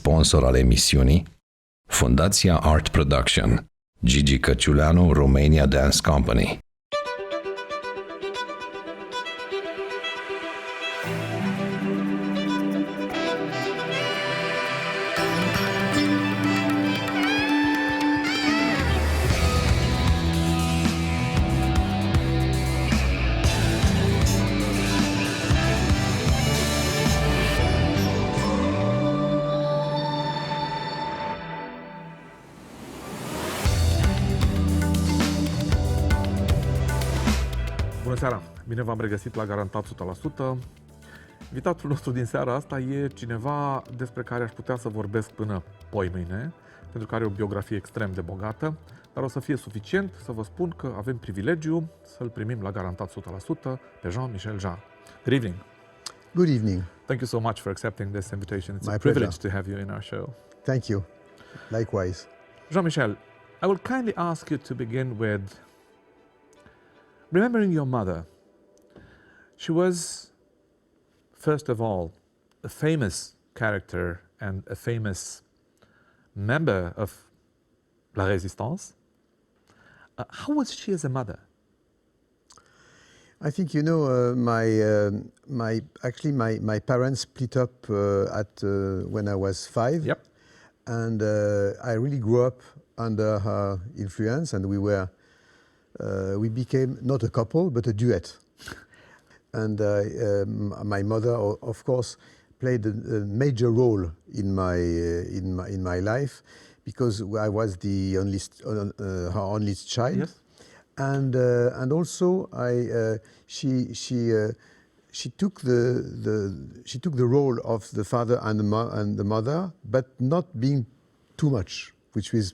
sponsor al emisiunii, Fundația Art Production, Gigi Căciuleanu, Romania Dance Company. Bună seara! Bine v-am regăsit la Garantat 100%. Invitatul nostru din seara asta e cineva despre care aș putea să vorbesc până poimâine, pentru că are o biografie extrem de bogată, dar o să fie suficient să vă spun că avem privilegiu să-l primim la Garantat 100% pe Jean-Michel Jarre. Good evening! Good evening. Thank you so much for accepting this invitation. It's My a privilege pleasure. to have you in our show. Thank you. Likewise. Jean-Michel, I will kindly ask you to begin with remembering your mother. She was, first of all, a famous character and a famous member of La Résistance. How was she as a mother? I think my parents split up when I was 5. Yep. And I really grew up under her influence, and we became not a couple but a duet. And my mother, of course, played a major role in my life, because I was her only child. Yes. And also she took the role of the father and the mother, but not being too much, which is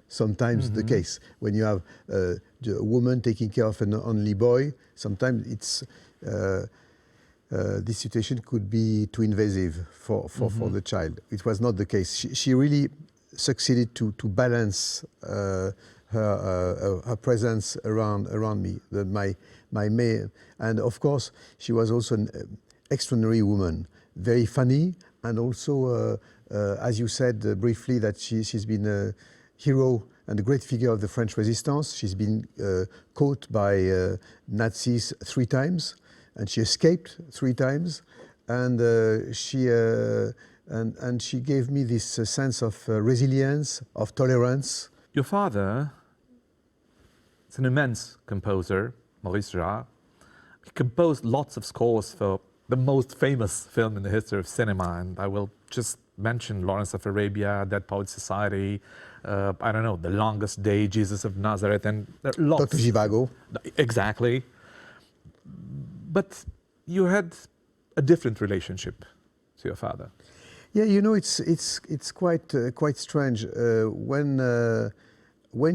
sometimes the case when you have a woman taking care of an only boy. Sometimes it's this situation could be too invasive for the child. It was not the case. She really succeeded to balance her presence around me. And of course she was also an extraordinary woman, very funny, and also as you said briefly, that she's been a hero and a great figure of the French Resistance. She's been caught by Nazis 3 times, and she escaped 3 times, and she gave me this sense of resilience, of tolerance. Your father is an immense composer, Maurice Jarre. He composed lots of scores for the most famous film in the history of cinema, and I will just mention Lawrence of Arabia, Dead Poets Society, I don't know, The Longest Day, Jesus of Nazareth, and there are lots. Dr. Zhivago. Exactly. But you had a different relationship to your father. Yeah, it's quite strange when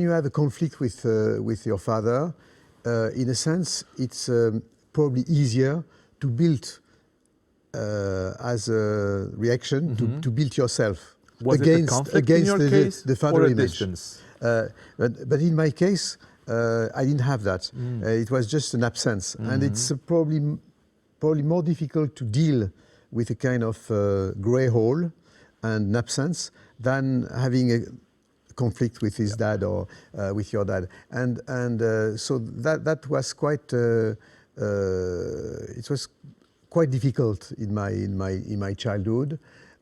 you have a conflict with your father. In a sense, it's probably easier to build as a reaction to build yourself. Was it a conflict in your case, the father or a image. distance? But in my case, I didn't have that. It was just an absence, and it's probably more difficult to deal with a kind of grey hole and an absence than having a conflict with his dad or with your dad. And so that was quite. It was quite difficult in my childhood.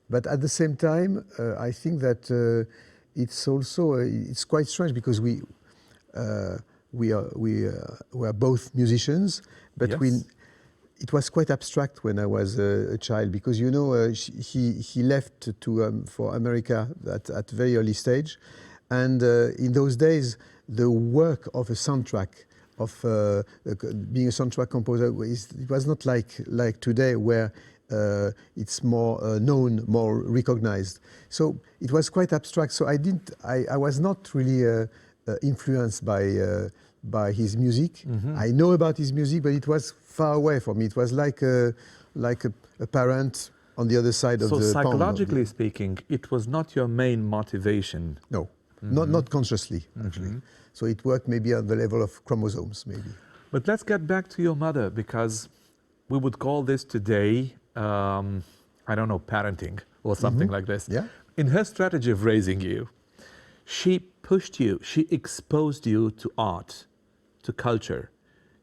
But at the same time, I think that it's also it's quite strange, because we are both musicians, but Yes. it was quite abstract when I was a child, because he left for America at very early stage, and in those days the work of a soundtrack, of being a soundtrack composer, it was not like today, where it's more known, more recognized. So it was quite abstract. So I was not really influenced by his music. I know about his music, but it was far away from me. It was like a parent on the other side of the pond. So psychologically speaking, it was not your main motivation? No, not consciously, actually. So it worked maybe at the level of chromosomes, maybe. But let's get back to your mother, because we would call this today, I don't know, parenting or something like this. Yeah. In her strategy of raising you, she pushed you, she exposed you to art, to culture,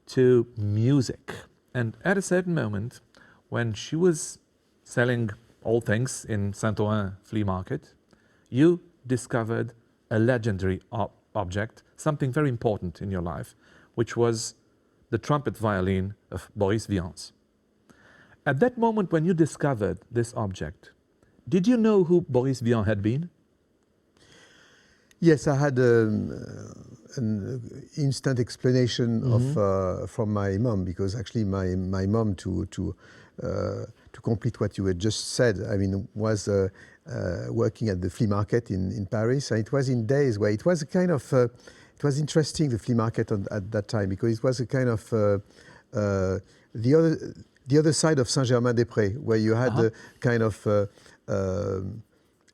to music. And at a certain moment, when she was selling all things in Saint-Ouen flea market, you discovered a legendary object, something very important in your life, which was the trumpet violin of Boris Vian's. At that moment when you discovered this object, did you know who Boris Vian had been? Yes, I had an instant explanation of from my mom, because actually my mom, to complete what you had just said, I mean, was working at the flea market in Paris, and it was in days where it was a kind of it was interesting, the flea market at that time, because it was a kind of the other side of Saint-Germain-des-Prés, where you had a kind of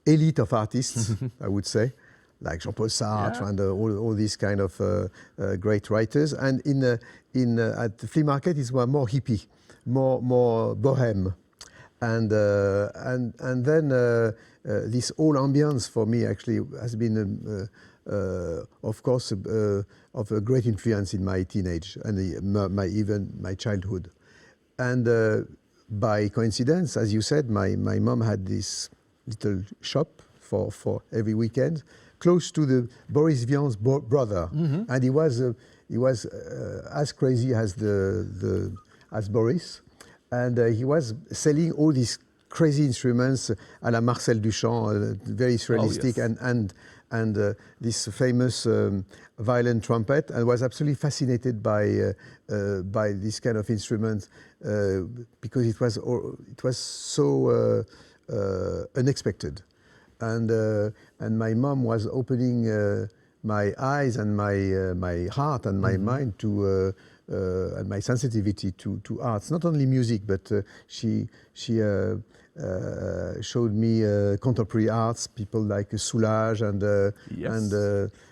elite of artists, I would say, like Jean-Paul Sartre and all these kind of great writers. And at the flea market, it was more hippie, more bohème, and then this whole ambience for me actually has been, of course, of a great influence in my teenage and even my childhood. And by coincidence, as you said, my mom had this little shop for every weekend, close to the Boris Vian's brother, and he was as crazy as as Boris, and he was selling all these crazy instruments à la Marcel Duchamp, very surrealistic, and this famous violin trumpet, and was absolutely fascinated by this kind of instrument because it was so unexpected. And my mom was opening my eyes and my heart and my mind to and my sensitivity to arts, not only music, but she showed me contemporary arts, people like Soulage and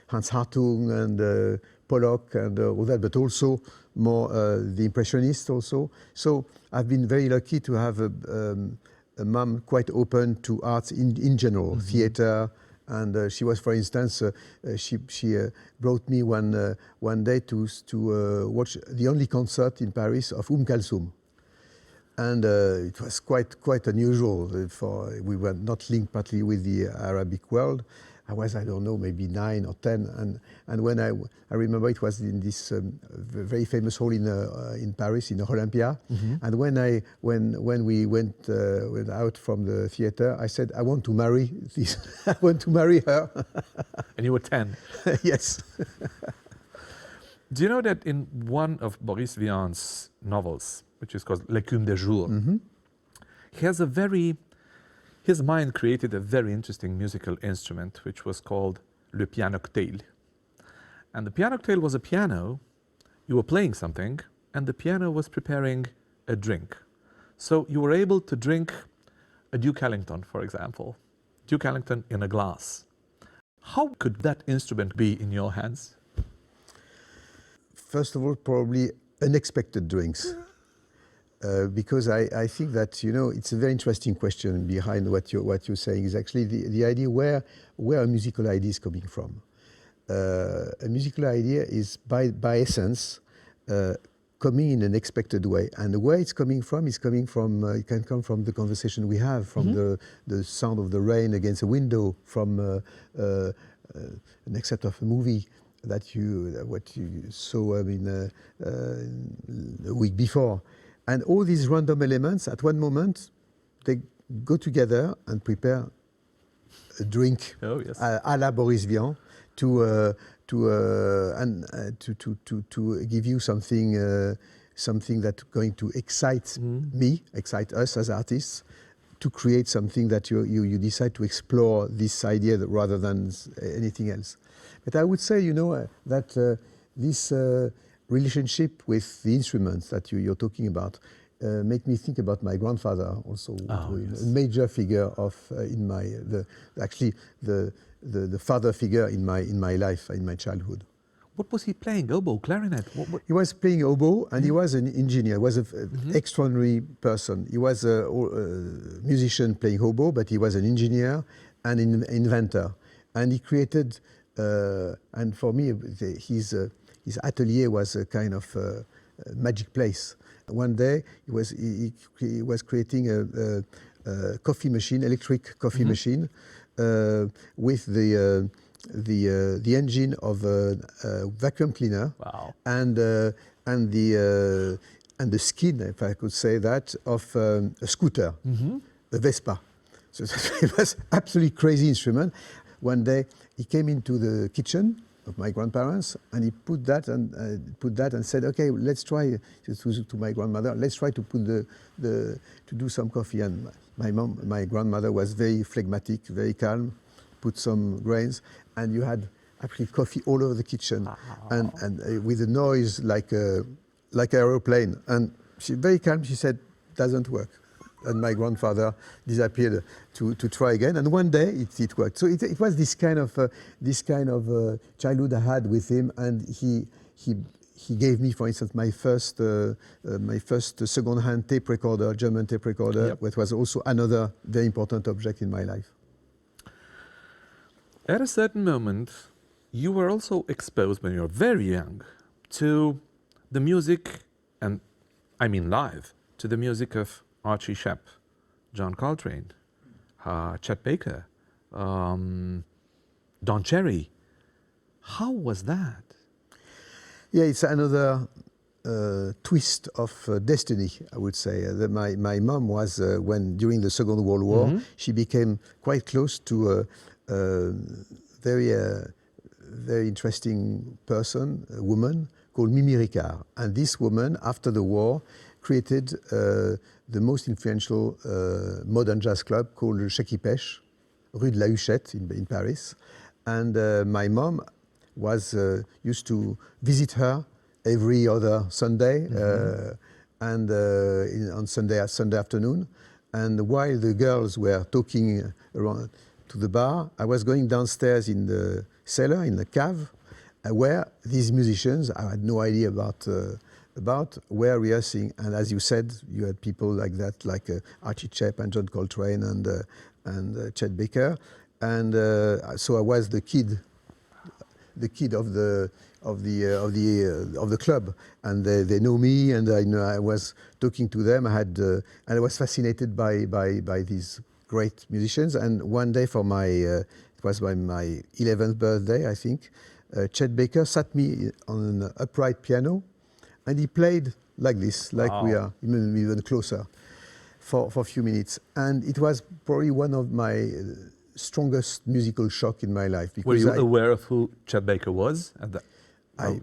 Hans Hartung and Pollock and all that, but also more the Impressionists also. So I've been very lucky to have a mom quite open to arts in general, theater, and she was, for instance, she brought me one day to watch the only concert in Paris of Kalsoum, and it was quite unusual. We were not linked partly with the Arabic world. I was, I don't know, maybe 9 or 10, and when I remember it was in this very famous hall in Paris, in Olympia, and when we went out from the theater, I said, I want to marry this, I want to marry her. And you were 10. Yes. Do you know that in one of Boris Vian's novels, which is called L'écume des jours, he has his mind created a very interesting musical instrument, which was called le pianoctale. And the pianoctale was a piano, you were playing something, and the piano was preparing a drink. So you were able to drink a Duke Ellington, for example, Duke Ellington in a glass. How could that instrument be in your hands? First of all, probably unexpected drinks. Because I think that, you know, it's a very interesting question behind what you're saying is actually the idea where a musical idea is coming from. A musical idea is by essence coming in an expected way, and the way it's coming from is coming from it can come from the conversation we have, from the sound of the rain against a window, from an excerpt of a movie what you saw the week before. And all these random elements, at one moment, they go together and prepare a drink à la Boris Vian to give you something that's going to excite me, excite us as artists, to create something that you decide to explore this idea rather than anything else. But I would say, you know, that this relationship with the instruments that you're talking about make me think about my grandfather also, a major figure of the father figure in my life, in my childhood. What was he playing? Oboe, clarinet? What? He was playing oboe, and he was an engineer. He was an extraordinary person. He was a musician playing oboe, but he was an engineer and an inventor. And he created, and for me, his atelier was a kind of magic place. One day, he was creating a coffee machine, electric coffee machine, with the engine of a vacuum cleaner. Wow. And the skin, if I could say that, of a scooter, a Vespa. So it was absolutely crazy instrument. One day he came into the kitchen of my grandparents, and he put that and said, "Okay, let's try to my grandmother. Let's try to put to do some coffee." And my grandmother was very phlegmatic, very calm. Put some grains, and you had actually coffee all over the kitchen, wow. and with a noise like an aeroplane. And she very calm. She said, "Doesn't work." And my grandfather disappeared to try again. And one day it worked. So it was this kind of childhood I had with him, and he gave me, for instance, my first second-hand tape recorder, German tape recorder, which was also another very important object in my life. At a certain moment, you were also exposed when you were very young to the music, and I mean live, to the music of Archie Shepp, John Coltrane, Chet Baker, Don Cherry. How was that? Yeah, it's another twist of destiny, I would say. My mom was, during the Second World War, she became quite close to a very interesting person, a woman called Mimi Ricard. And this woman, after the war, created the most influential modern jazz club called Le Chequipèche, Rue de la Huchette in Paris. And my mom was used to visit her every other Sunday, and on Sunday afternoon. And while the girls were talking around to the bar, I was going downstairs in the cellar, in the cave, where these musicians, I had no idea about were rehearsing. And as you said, you had people like that, like Archie Shepp and John Coltrane and Chet Baker. And so I was the kid of the club, and they know me, and I was talking to them. And I was fascinated by these great musicians. And one day for it was my 11th birthday, I think, Chet Baker sat me on an upright piano, and he played like this, like we are, even closer, for a few minutes. And it was probably one of my strongest musical shock in my life. Were you aware of who Chet Baker was at that? I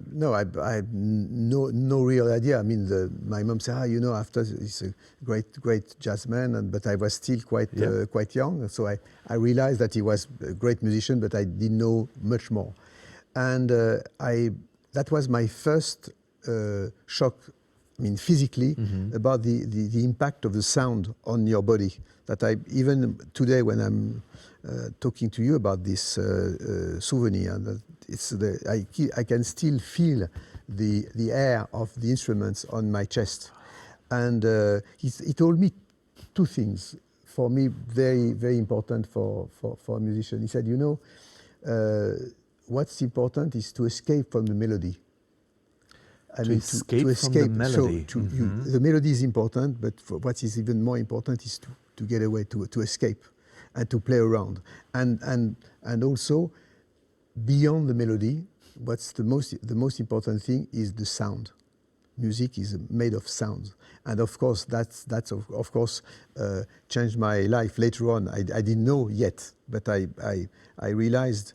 had no real idea. I mean, my mom said, after he's a great jazz man, but I was still quite young. So I realized that he was a great musician, but I didn't know much more. And that was my first shock, I mean, physically, about the impact of the sound on your body. That even today, when I'm talking to you about this souvenir, that I can still feel the air of the instruments on my chest. And he told me two things, for me very, very important for a musician. He said, what's important is to escape from the melody. To escape from the melody. So the melody is important, but what is even more important is to get away, to escape, and to play around. And also, beyond the melody, what's the most important thing is the sound. Music is made of sounds, and of course that's of course changed my life later on. I didn't know yet, but I realized.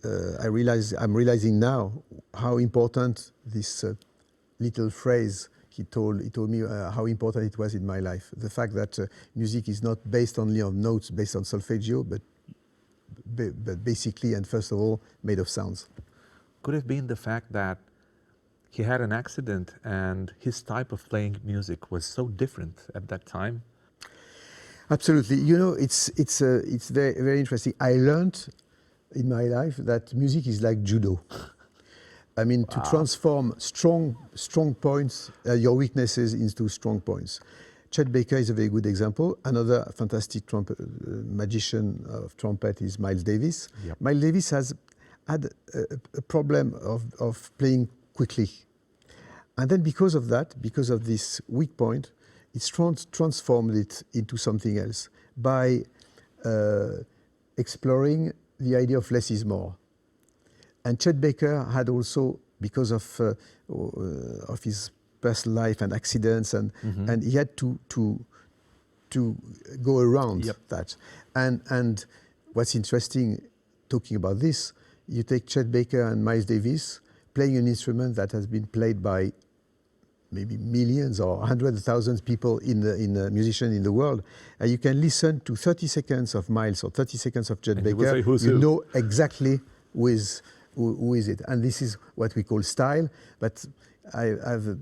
I'm realizing now how important this little phrase he told me how important it was in my life. The fact that music is not based only on notes, based on solfeggio, but basically and first of all made of sounds. Could have been the fact that he had an accident and his type of playing music was so different at that time. Absolutely. It's very, very interesting. I learned in my life that music is like judo. I mean, to transform strong points, your weaknesses into strong points. Chet Baker is a very good example. Another fantastic magician of trumpet is Miles Davis. Yep. Miles Davis has had a problem of playing quickly. And then because of that, because of this weak point, it's transformed it into something else by exploring the idea of less is more. And Chet Baker had also, because of his personal life and accidents, and he had to go around that. And what's interesting, talking about this, you take Chet Baker and Miles Davis playing an instrument that has been played by maybe millions or hundreds of thousands of people in the musicians in the world, and you can listen to 30 seconds of Miles or 30 seconds of Chet Baker. You know exactly who is it, and this is what we call style. But I have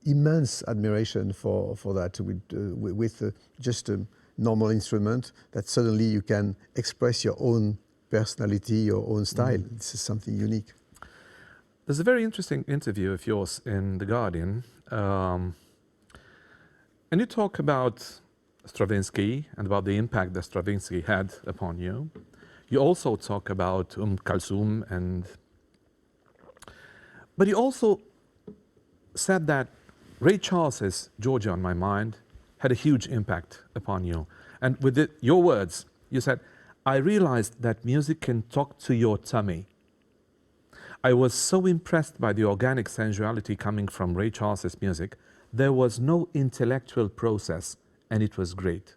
immense admiration for that with just a normal instrument that suddenly you can express your own personality, your own style. This is something unique. There's a very interesting interview of yours in The Guardian, and you talk about Stravinsky and about the impact that Stravinsky had upon you. You also talk about Kalsum, but you also said that Ray Charles's Georgia on My Mind had a huge impact upon you. And with your words, you said, I realized that music can talk to your tummy. I was so impressed by the organic sensuality coming from Ray Charles's music. There was no intellectual process, and it was great.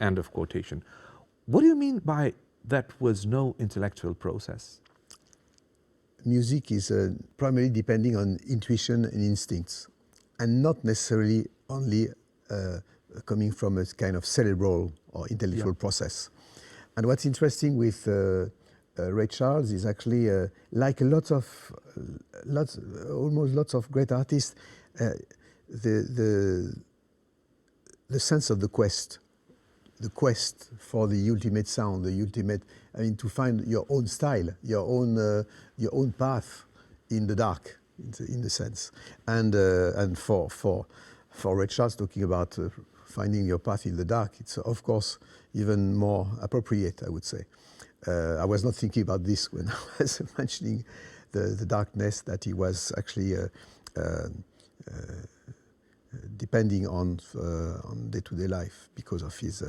End of quotation. What do you mean by that was no intellectual process? Music is primarily depending on intuition and instincts, and not necessarily only coming from a kind of cerebral or intellectual process. And what's interesting with Ray Charles is actually like lots of great artists, the sense of the quest for the ultimate sound, the ultimate, I mean, to find your own style, your own path in the dark, in the sense, and for Ray Charles, talking about finding your path in the dark, it's of course even more appropriate, I would say. I was not thinking about this when I was mentioning the darkness that he was actually depending on day-to-day life because of his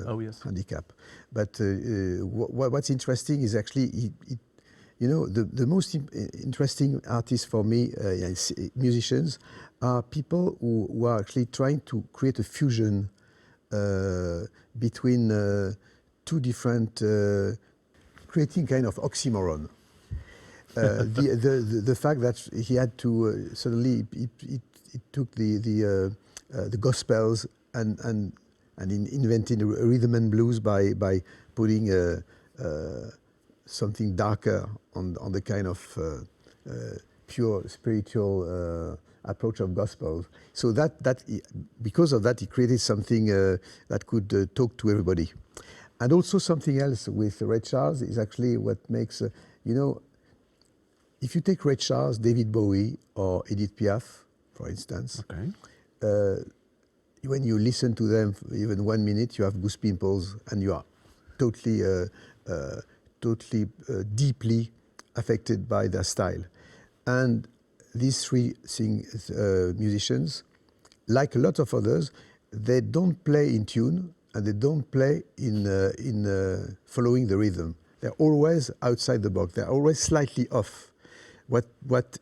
handicap. But what's interesting is actually, the most interesting artists for me, musicians, are people who are actually trying to create a fusion between two different, creating kind of oxymoron. The fact that he had to suddenly he took the Gospels and invented a rhythm and blues by putting something darker on the kind of pure spiritual approach of Gospels. So that because of that, he created something that could talk to everybody. And also something else with Ray Charles is actually what makes, if you take Ray Charles, David Bowie, or Edith Piaf, for instance, when you listen to them for even 1 minute, you have goosebumps and you are totally deeply affected by their style. And these three musicians, like a lot of others, they don't play in tune and they don't play in following the rhythm. They're always outside the box. They're always slightly off. What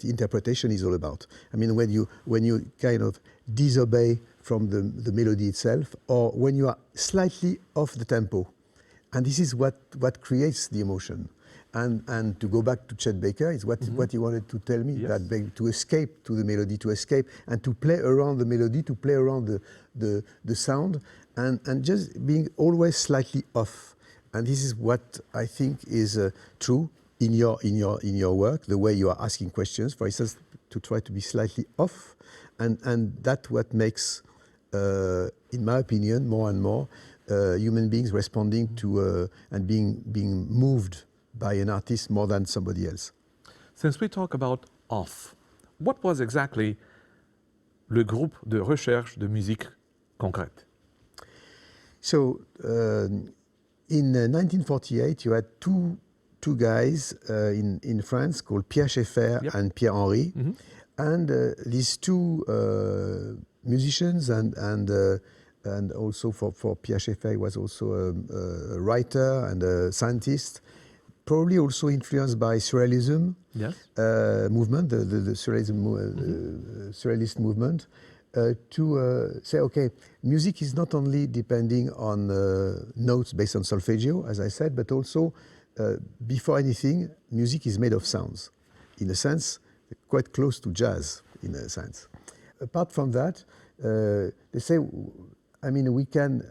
interpretation is all about. I mean, when you kind of disobey from the melody itself, or when you are slightly off the tempo, and this is what creates the emotion. And to go back to Chet Baker, is what he wanted to tell me, that to escape to the melody, to escape and to play around the melody, to play around the sound, and just being always slightly off. And this is what I think is true in your work, the way you are asking questions, for instance, to try to be slightly off, and that's what makes, in my opinion, more and more human beings responding to and being moved by an artist more than somebody else. Since we talk about off, what was exactly le groupe de recherche de musique concrète? So in 1948, you had two guys in France called Pierre Schaeffer and Pierre Henry, and these two musicians and also for Pierre Schaeffer, he was also a writer and a scientist, probably also influenced by surrealism movement, the surrealist movement, to say, okay, music is not only depending on notes based on solfeggio, as I said, but also, before anything, music is made of sounds, in a sense, quite close to jazz, in a sense. Apart from that, they say, I mean, we can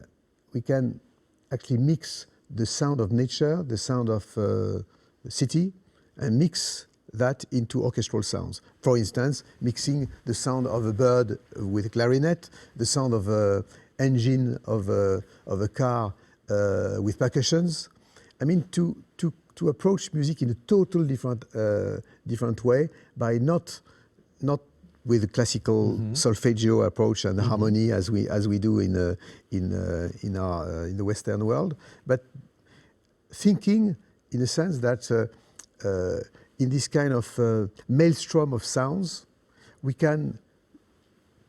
actually mix the sound of nature, the sound of the city, and mix that into orchestral sounds. For instance, mixing the sound of a bird with a clarinet, the sound of an engine of a car with percussions. I mean, to approach music in a total different way by not with a classical solfeggio approach and harmony as we do in the Western world, but thinking in a sense that in this kind of maelstrom of sounds, we can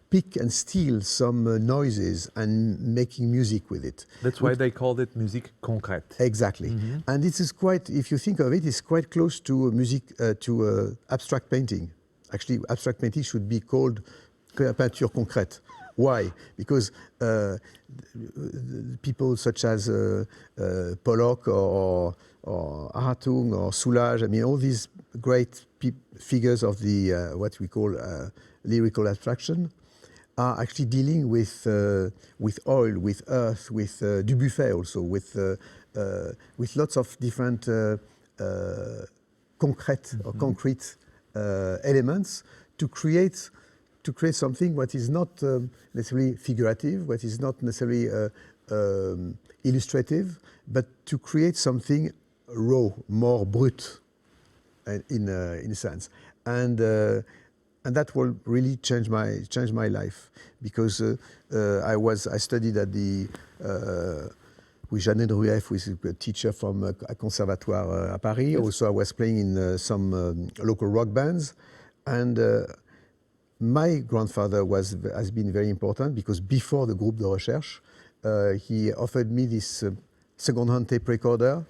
pick and steal some noises and making music with it. That's why they called it musique concrète. Exactly. And this is quite, if you think of it, it's quite close to music, to abstract painting. Actually, abstract painting should be called peinture concrète. Why? Because people such as Pollock or Hartung or Soulages, I mean, all these great figures of the what we call lyrical abstraction are actually dealing with oil, with earth, with Dubuffet also, with lots of different concrete elements to create something what is not necessarily figurative, what is not necessarily illustrative, but to create something raw, more brut, in a sense, and that will really change my life, because I studied at the with Jeanne Drouet, who is a teacher from a conservatoire at Paris. Yes. Also, I was playing in some local rock bands, and my grandfather has been very important, because before the Groupe de Recherche, he offered me this second-hand tape recorder,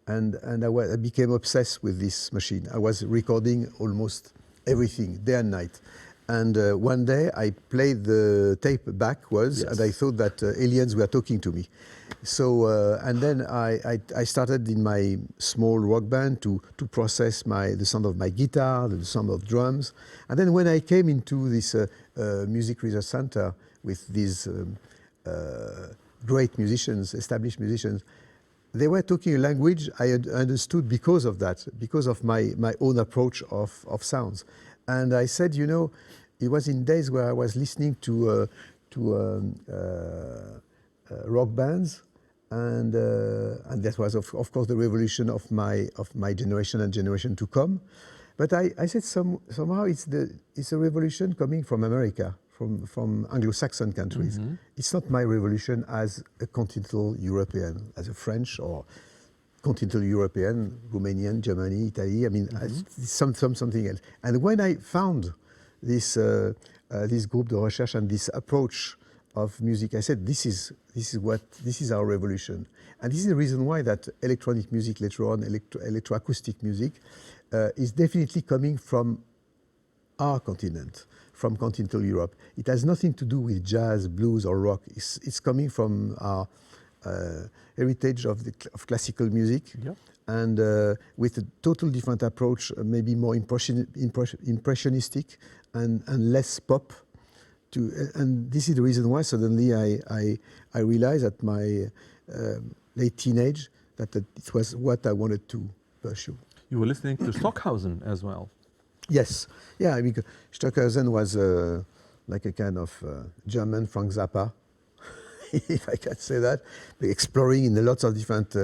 and I became obsessed with this machine. I was recording almost everything, day and night. And one day I played the tape backwards, and I thought that aliens were talking to me. So, and then I started in my small rock band to process the sound of my guitar, the sound of drums. And then when I came into this music research center with these great musicians, established musicians, they were talking a language I understood because of that, because of my own approach of sounds. And I said, you know, it was in days where I was listening to rock bands, and that was of course the revolution of my generation and generation to come. But I said somehow it's a revolution coming from America, from Anglo-Saxon countries. Mm-hmm. It's not my revolution as a continental European, as a French or continental European, Romanian, Germany, Italy. I mean, something else. And when I found this Groupe de Recherche and this approach of music, I said, this is our revolution. And this is the reason why that electronic music, later on electroacoustic music, is definitely coming from our continent, from continental Europe. It has nothing to do with jazz, blues, or rock. It's coming from our heritage of classical music, and with a total different approach, maybe more impressionistic and less pop. And this is the reason why suddenly I realized at my late teenage that it was what I wanted to pursue. You were listening to Stockhausen as well. Yes, yeah. I mean, Stockhausen was like a kind of German Frank Zappa, if I can say that, exploring in lots of different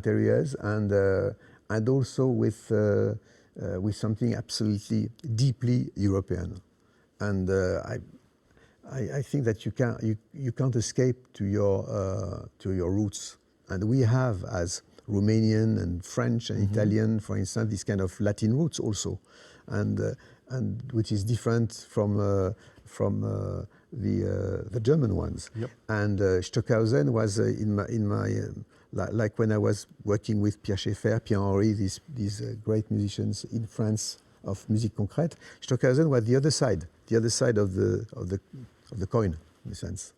areas, and also with with something absolutely deeply European. And I think that you can't escape to your roots. And we have, as Romanian and French and Italian, for instance, this kind of Latin roots also, and which is different from the German ones. Yep. And Stockhausen was in my like when I was working with Pierre Schaeffer, pionierii, these great musicians in France of musique concrète. Stockhausen was the other side of the coin, in a sense.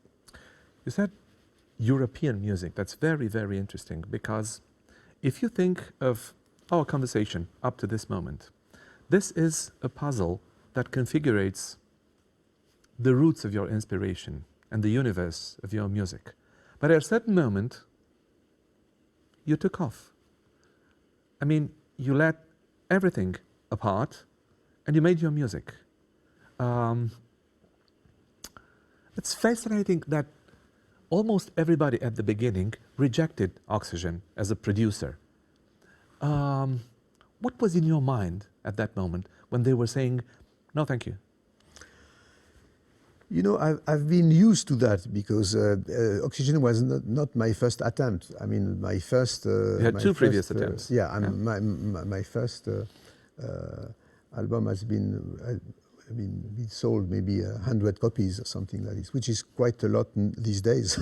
You said European music. That's very, very interesting, because if you think of our conversation up to this moment, this is a puzzle that configurates the roots of your inspiration and the universe of your music. But at a certain moment, you took off. I mean, you let everything apart and you made your music. It's fascinating that almost everybody at the beginning rejected Oxygen as a producer. What was in your mind at that moment when they were saying, no, thank you? You know, I've been used to that, because Oxygen was not my first attempt. I mean, my first... you had two previous attempts. My first album has been sold maybe 100 copies or something like this, which is quite a lot these days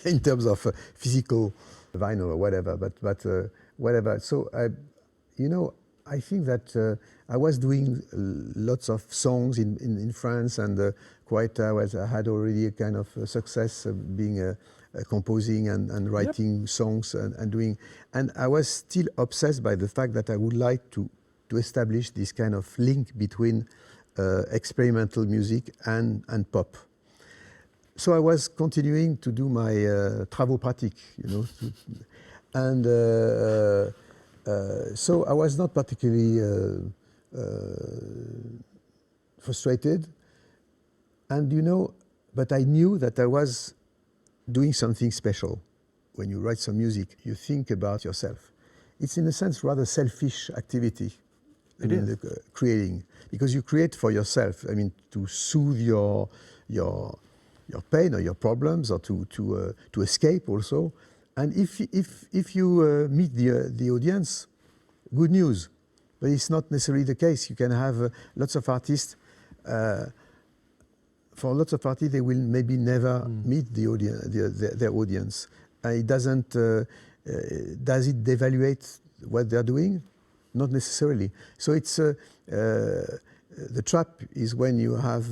in terms of physical vinyl or whatever. But whatever. So I think that I was doing lots of songs in France, and I had already a kind of success being composing and writing songs and doing. And I was still obsessed by the fact that I would like to establish this kind of link between experimental music and pop. So I was continuing to do my travaux pratiques, and so I was not particularly frustrated, and but I knew that I was doing something special. When you write some music, you think about yourself. It's in a sense rather selfish activity. It is. Creating, because you create for yourself. I mean, to soothe your pain or your problems, or to escape also. And if you meet the audience, good news. But it's not necessarily the case. You can have lots of artists. For lots of artists, they will maybe never meet the audience, their audience. It doesn't. Does it devaluate what they're doing? Not necessarily. So it's the trap is when you have.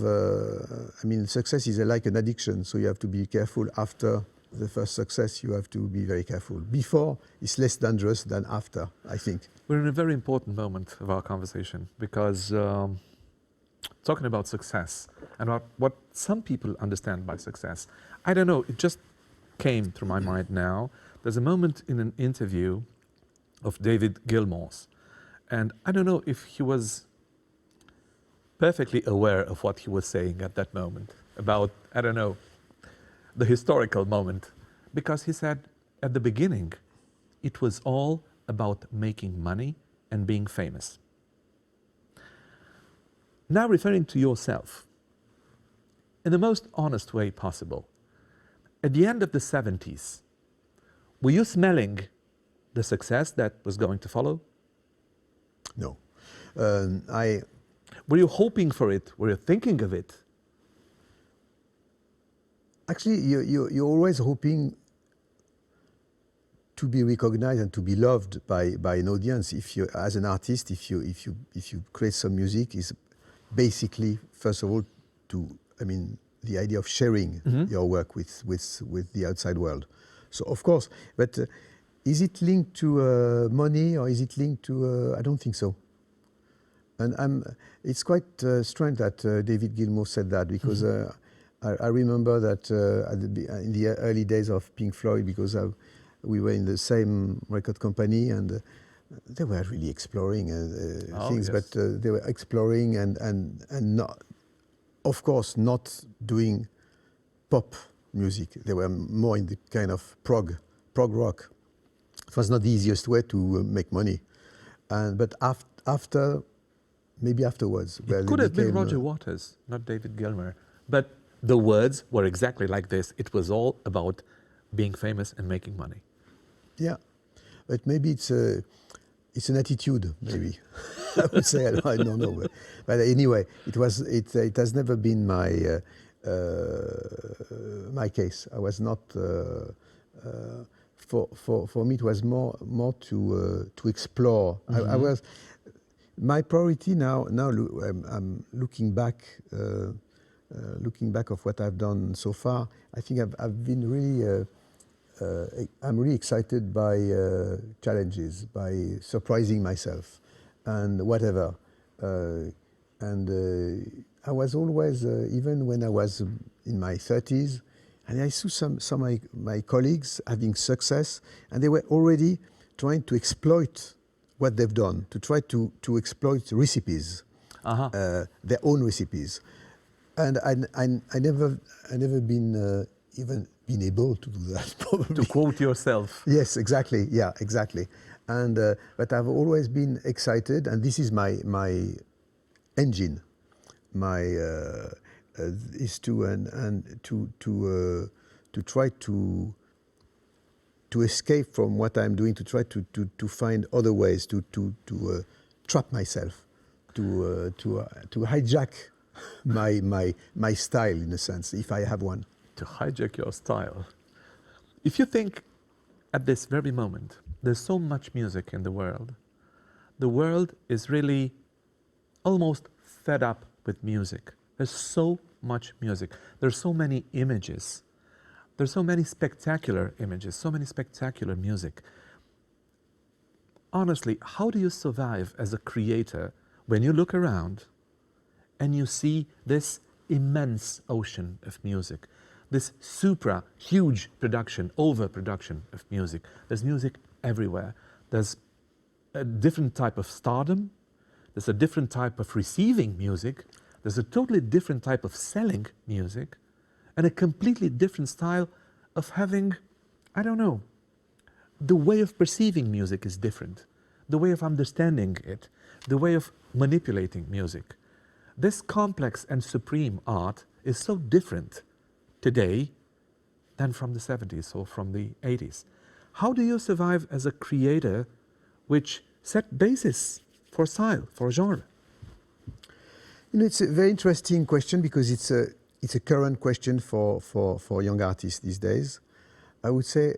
Success is like an addiction. So you have to be careful. After the first success, you have to be very careful. Before, it's less dangerous than after, I think. We're in a very important moment of our conversation, because talking about success and what some people understand by success, I don't know, it just came through my mind now. There's a moment in an interview of David Gilmour's, and I don't know if he was perfectly aware of what he was saying at that moment about, I don't know, the historical moment, because he said at the beginning, it was all about making money and being famous. Now referring to yourself, in the most honest way possible, at the end of the 70s, were you smelling the success that was going to follow? No. Were you hoping for it? Were you thinking of it? Actually, you're always hoping to be recognized and to be loved by an audience. If you, as an artist, if you create some music, is basically first of all the idea of sharing your work with the outside world. So of course, but is it linked to money, or is it linked to? I don't think so. And it's quite strange that David Gilmour said that, because I remember that in the early days of Pink Floyd, because we were in the same record company, and they were really exploring things, but they were exploring and not, of course, not doing pop music. They were more in the kind of prog rock. It was not the easiest way to make money. But maybe afterwards. It could have been Roger Waters, not David Gilmour. But the words were exactly like this. It was all about being famous and making money. Yeah, but maybe it's an attitude, maybe. I would say, I don't know. But anyway, it has never been my case. I was not, for me it was more to explore. Mm-hmm. My priority now I'm looking back of what I've done so far. I think I've been really, I'm really excited by challenges, by surprising myself and whatever. I was always, even when I was in my 30s, and I saw some of my colleagues having success, and they were already trying to exploit what they've done, to try to exploit recipes, their own recipes. And I never been even been able to do that, probably. To quote yourself. Yes, exactly. Yeah, exactly. And but I've always been excited, and this is my engine. Is to try to escape from what I'm doing, to try to find other ways to trap myself, to hijack my style, in a sense, if I have one. To hijack your style. If you think at this very moment, there's so much music in the world. The world is really almost fed up with music. There's so much music. There's so many images. There's so many spectacular images, so many spectacular music. Honestly, how do you survive as a creator when you look around and you see this immense ocean of music, this huge production, overproduction of music? There's music everywhere. There's a different type of stardom. There's a different type of receiving music. There's a totally different type of selling music, and a completely different style of having, I don't know, the way of perceiving music is different. The way of understanding it, the way of manipulating music. This complex and supreme art is so different today than from the 70s or from the 80s. How do you survive as a creator which set basis for style, for genre? You know, it's a very interesting question, because it's a current question for young artists these days. I would say,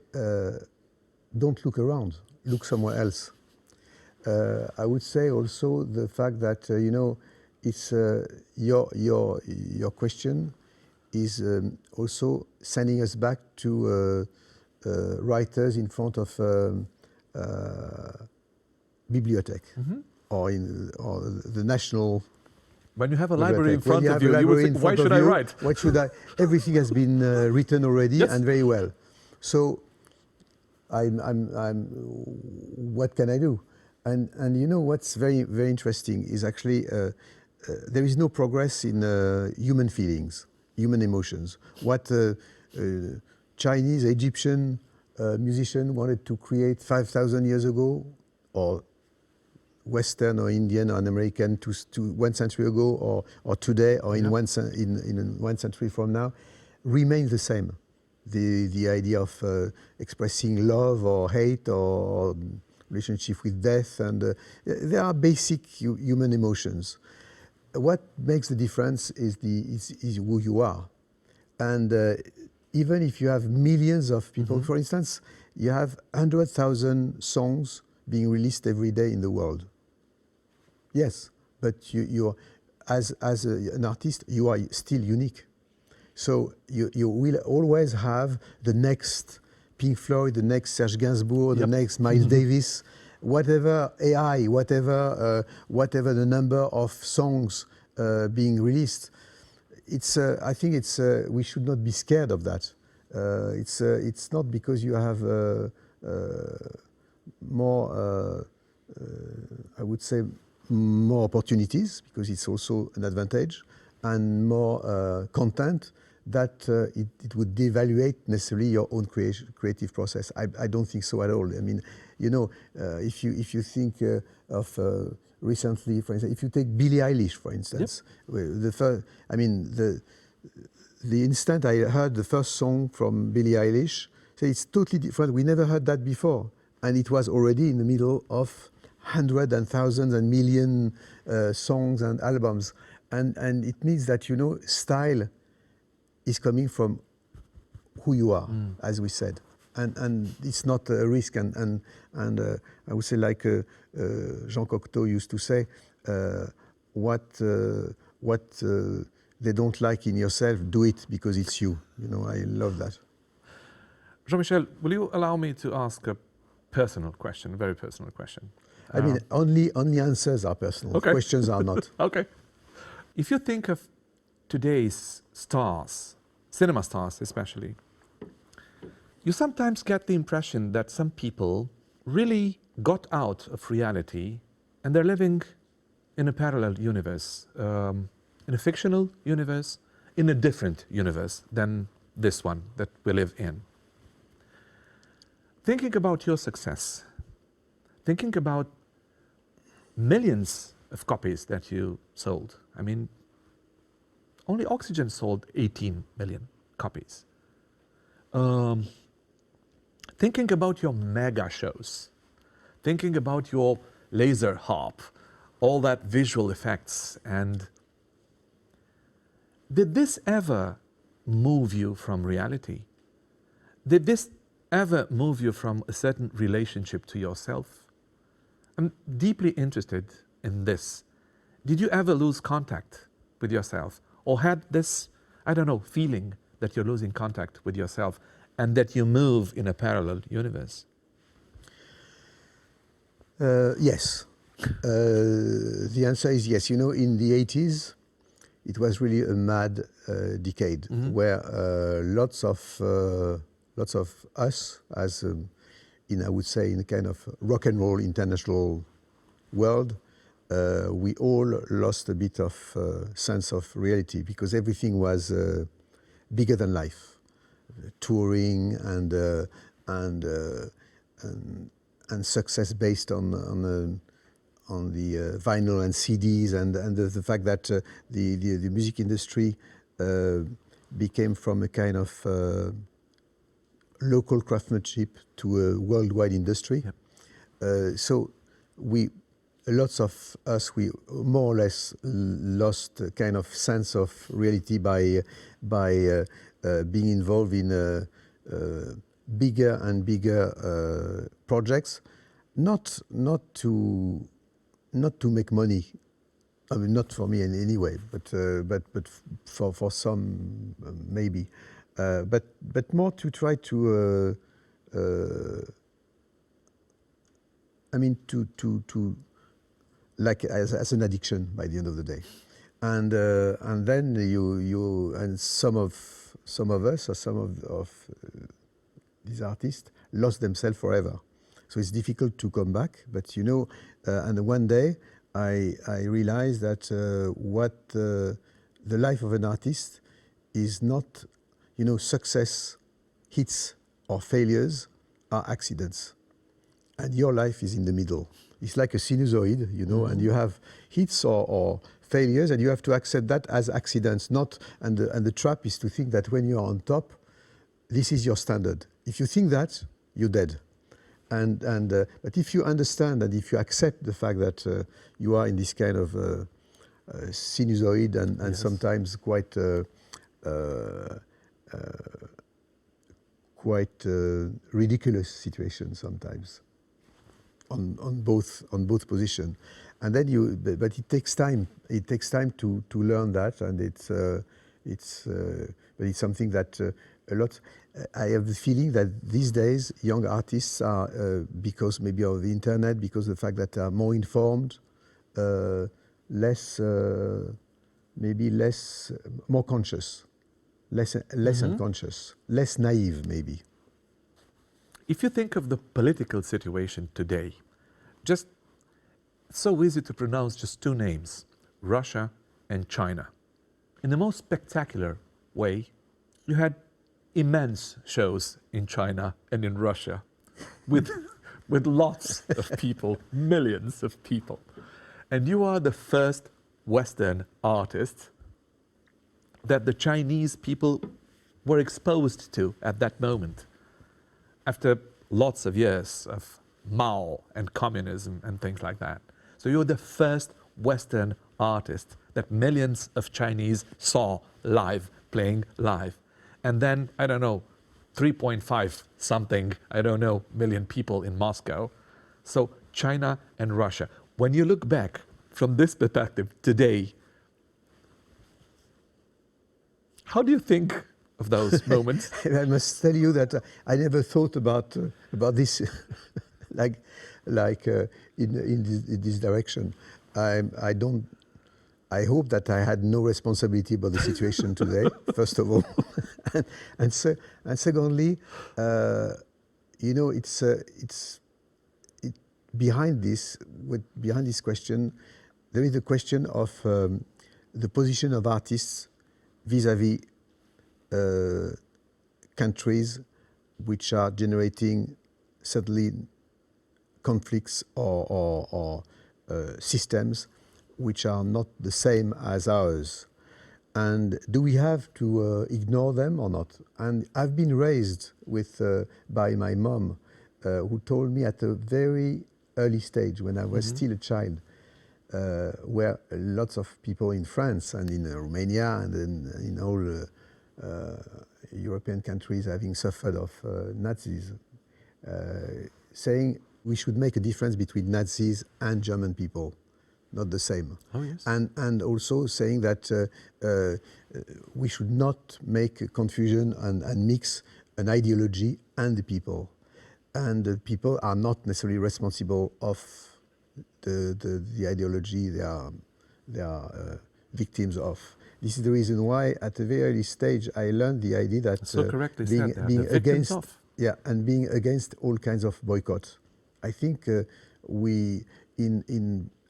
don't look around, look somewhere else. I would say also the fact that you know, it's your question is also sending us back to writers in front of bibliothèque, Mm-hmm. or the national. When you have a library in front of you would think, why should I write? What should I? Everything has been written already, Yes. and very well. So, what can I do? And you know what's very, very interesting is actually there is no progress in human feelings, human emotions. What Chinese, Egyptian musician wanted to create 5,000 years ago, or Western or Indian or an American to 1 century ago, or today, or in one century from now, remains the same. The idea of expressing love or hate or relationship with death, and there are basic human emotions. What makes the difference is who you are. And even if you have millions of people, for instance, you have 100,000 songs being released every day in the world. Yes, but you as an artist, you are still unique. So you will always have the next Pink Floyd, the next Serge Gainsbourg, the next Miles Davis, whatever AI, whatever the number of songs being released. I think we should not be scared of that. It's not because you have more, I would say, more opportunities, because it's also an advantage, and more content, that it would devaluate necessarily your own creative process. I don't think so at all. I mean, you know, if you think of recently, for instance, if you take Billie Eilish, for instance, the instant I heard the first song from Billie Eilish, so it's totally different. We never heard that before, and it was already in the middle of hundreds and thousands and million songs and albums, and it means that, you know, style is coming from who you are, as we said, and it's not a risk. And I would say, like Jean Cocteau used to say, what they don't like in yourself, do it because it's you. You know, I love that. Jean-Michel, will you allow me to ask a personal question, a very personal question? I mean, only answers are personal. Okay. Questions are not. Okay. If you think of today's stars, cinema stars especially, you sometimes get the impression that some people really got out of reality and they're living in a parallel universe, in a fictional universe, in a different universe than this one that we live in. Thinking about your success, thinking about millions of copies that you sold. I mean, only Oxygen sold 18 million copies. Thinking about your mega shows, thinking about your laser harp, all that visual effects, and did this ever move you from reality? Did this ever move you from a certain relationship to yourself? I'm deeply interested in this. Did you ever lose contact with yourself, or had this, I don't know, feeling that you're losing contact with yourself and that you move in a parallel universe? Yes. The answer is yes. You know, in the 80s, it was really a mad decade where lots of us, as I would say, in a kind of rock and roll international world, we all lost a bit of sense of reality because everything was bigger than life, touring and success based on the vinyl and CDs, and the fact that the music industry became from a kind of local craftsmanship to a worldwide industry. Yep. So lots of us, we more or less lost a kind of sense of reality by being involved in bigger and bigger projects, not to make money. I mean, not for me in any way, but for some maybe, but more to try to I mean to like as an addiction by the end of the day, and then you and some of us or some of these artists lost themselves forever. So it's difficult to come back, but you know, and one day I realized that what the life of an artist is not, you know, success, hits or failures are accidents, and your life is in the middle. It's like a sinusoid, you know, and you have hits or failures, and you have to accept that as accidents. Not and the trap is to think that when you are on top, this is your standard. If you think that, you're dead. But if you understand and if you accept the fact that you are in this kind of sinusoid and yes, sometimes quite ridiculous situations sometimes on both positions, and then but it takes time. It takes time to learn that, and but it's something that a lot. I have the feeling that these days young artists are, because maybe of the internet, because of the fact that they are more informed, more conscious, less unconscious, less naive maybe. If you think of the political situation today, just it's so easy to pronounce just two names, Russia and China. In the most spectacular way, you had immense shows in China and in Russia with, with lots of people, millions of people. And you are the first Western artist that the Chinese people were exposed to at that moment, after lots of years of Mao and communism and things like that. So you're the first Western artist that millions of Chinese saw live, playing live. And then, I don't know, 3.5 something, I don't know, million people in Moscow. So China and Russia. When you look back from this perspective today, how do you think of those moments? I must tell you that I never thought about this in this direction. I hope that I had no responsibility about the situation today, first of all, and secondly, behind this question, there is the question of the position of artists vis-à-vis countries which are generating certainly conflicts or systems which are not the same as ours. And do we have to ignore them or not? And I've been raised by my mom, who told me at a very early stage, when I was still a child, where lots of people in France and in Romania and in all European countries having suffered of Nazis, saying we should make a difference between Nazis and German people. Not the same. Oh, yes. And also saying that we should not make a confusion and mix an ideology and the people. And the people are not necessarily responsible of the ideology they are victims of. This is the reason why at a very early stage I learned the idea that so correctly being said, the against of. Yeah, and being against all kinds of boycotts. I think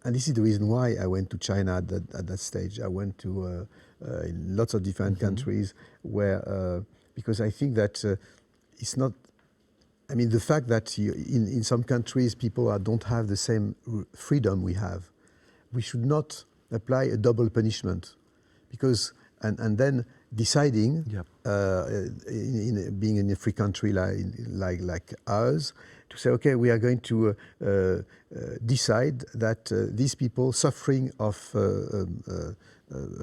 and this is the reason why I went to China at that stage. I went to in lots of different countries where, because I think that it's not, I mean, the fact that in some countries people don't have the same freedom we have, we should not apply a double punishment. Because, and then deciding, Yep. being in a free country like ours, to say, okay, we are going to decide that these people suffering of a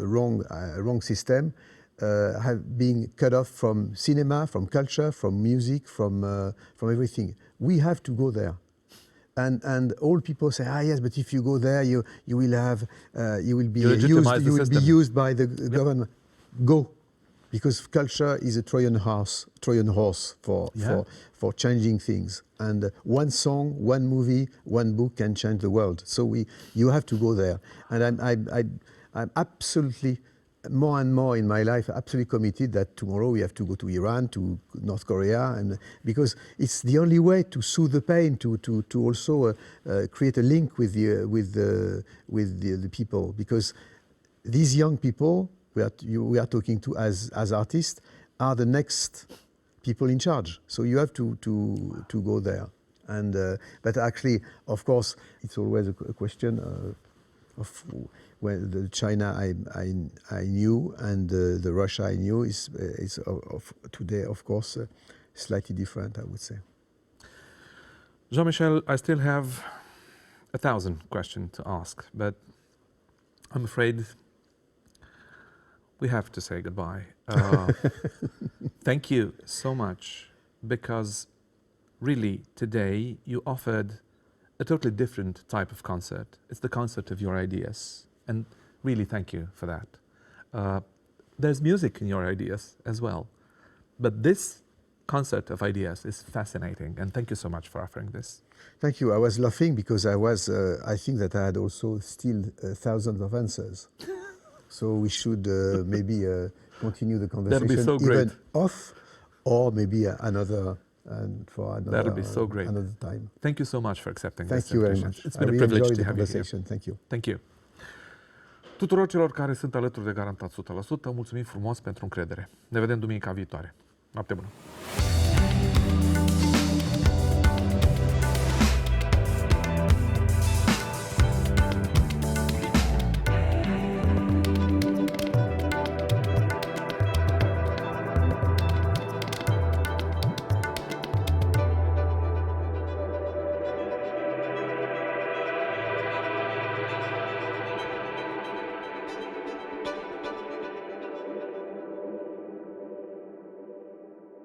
wrong system have been cut off from cinema, from culture, from music, from everything. We have to go there. And all people say, yes, but if you go there, you will be used by the government. Go, because culture is a Trojan horse for changing things. And one song, one movie, one book can change the world. So you have to go there. And I'm absolutely, more and more in my life, absolutely committed that tomorrow we have to go to Iran, to North Korea, and because it's the only way to soothe the pain, to also create a link with the people, because these young people we are talking to as artists are the next people in charge. So you have to go there, and but actually, of course, it's always a question of. Well, the China I knew and the Russia I knew is today, of course, slightly different, I would say. Jean-Michel, I still have 1,000 questions to ask, but I'm afraid we have to say goodbye. Thank you so much, because really today you offered a totally different type of concert. It's the concert of your ideas. And really thank you for that. There's music in your ideas as well. But this concert of ideas is fascinating, and thank you so much for offering this. Thank you. I was laughing because I think that I had also still thousands of answers. So we should maybe continue the conversation. That'd be so great. Even off, or maybe another That'd be so great. Another time. Thank you so much for accepting this. Thank you very much. It's been a privilege to have you here. Thank you. Thank you. Tuturor celor care sunt alături de Garantat 100%, mulțumim frumos pentru încredere. Ne vedem duminica viitoare. Noapte bună!